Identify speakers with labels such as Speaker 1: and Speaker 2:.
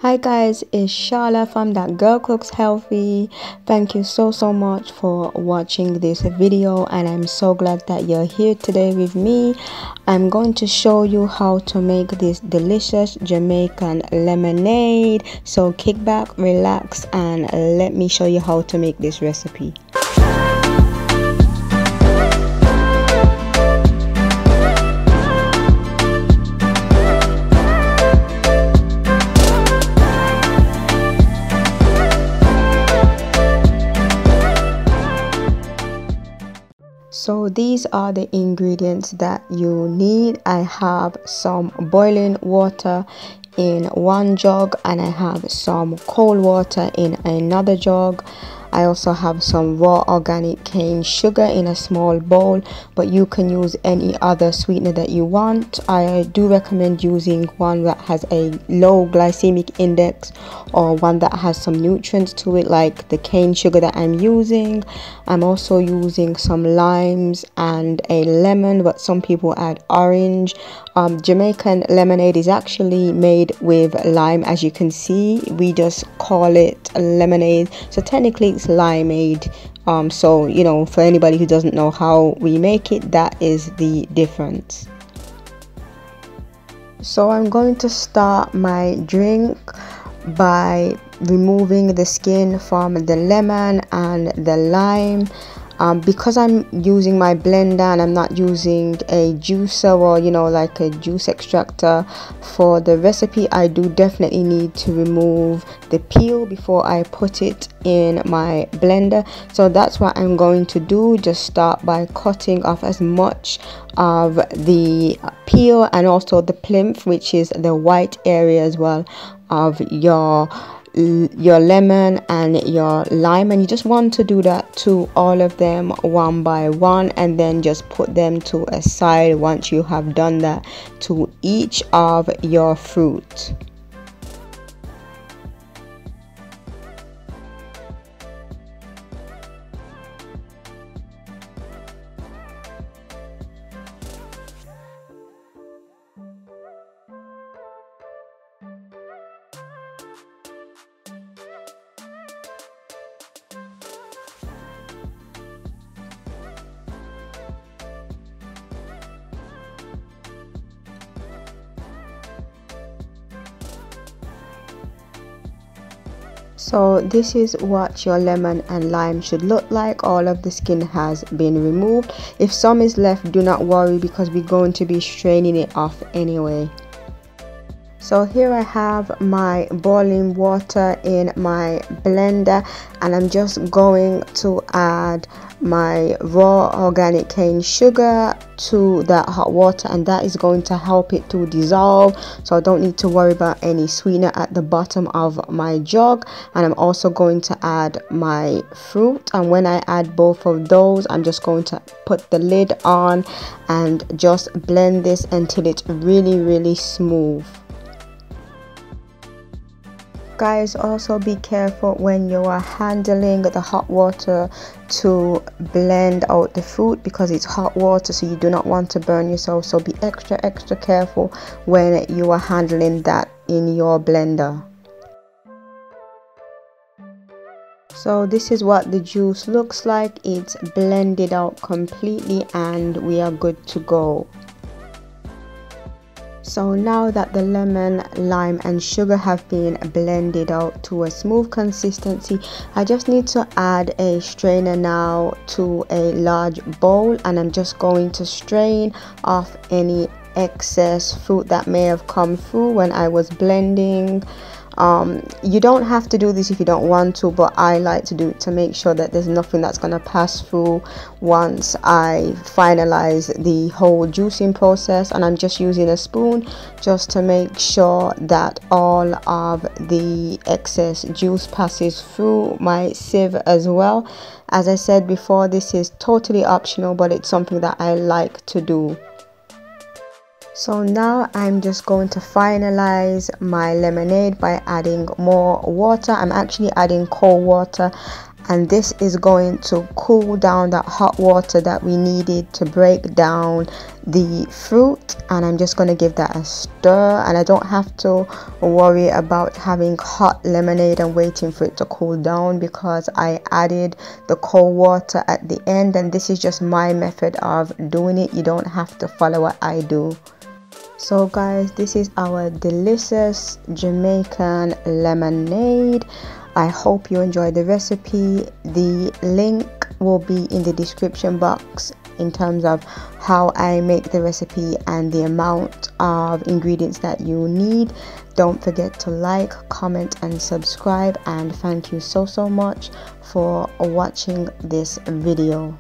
Speaker 1: Hi guys, it's Charla from That Girl Cooks Healthy. Thank you so much for watching this video, and I'm so glad that you're here today with me. I'm going to show you how to make this delicious Jamaican lemonade. So kick back, relax, and let me show you how to make this recipe. So these are the ingredients that you need. I have some boiling water in one jug, and I have some cold water in another jug. I also have some raw organic cane sugar in a small bowl, but you can use any other sweetener that you want. I do recommend using one that has a low glycemic index or one that has some nutrients to it, like the cane sugar that I'm using. I'm also using some limes and a lemon, but some people add orange. Jamaican lemonade is actually made with lime. As you can see, we just call it lemonade, so technically it's limeade. So you know, for anybody who doesn't know how we make it, that is the difference. So I'm going to start my drink by removing the skin from the lemon and the lime. Because I'm using my blender and I'm not using a juicer or like a juice extractor for the recipe, I do definitely need to remove the peel before I put it in my blender. So that's what I'm going to do. Just start by cutting off as much of the peel and also the plinth, which is the white area as well, of your lemon and your lime, and you just want to do that to all of them one by one, and then just put them to a side once you have done that to each of your fruit. So this is what your lemon and lime should look like. All of the skin has been removed. If some is left, do not worry, because we're going to be straining it off anyway. So here I have my boiling water in my blender, and I'm just going to add my raw organic cane sugar to that hot water, and that is going to help it to dissolve, so I don't need to worry about any sweetener at the bottom of my jug. And I'm also going to add my fruit, and when I add both of those, I'm just going to put the lid on and just blend this until it's really smooth. Guys, also be careful when you are handling the hot water to blend out the fruit, because it's hot water, so you do not want to burn yourself. So be extra careful when you are handling that in your blender. So this is what the juice looks like. It's blended out completely and we are good to go. So now that the lemon, lime and sugar have been blended out to a smooth consistency, I just need to add a strainer now to a large bowl, and I'm just going to strain off any excess fruit that may have come through when I was blending. You don't have to do this if you don't want to, but I like to do it to make sure that there's nothing that's going to pass through once I finalize the whole juicing process. And I'm just using a spoon just to make sure that all of the excess juice passes through my sieve as well. As I said before, this is totally optional, but it's something that I like to do. So now I'm just going to finalize my lemonade by adding more water. I'm actually adding cold water and this is going to cool down that hot water that we needed to break down the fruit. And I'm just going to give that a stir, and I don't have to worry about having hot lemonade and waiting for it to cool down because I added the cold water at the end. And this is just my method of doing it. You don't have to follow what I do. So guys, this is our delicious Jamaican lemonade. I hope you enjoyed the recipe. The link will be in the description box in terms of how I make the recipe and the amount of ingredients that you need. Don't forget to like, comment and subscribe, and thank you so much for watching this video.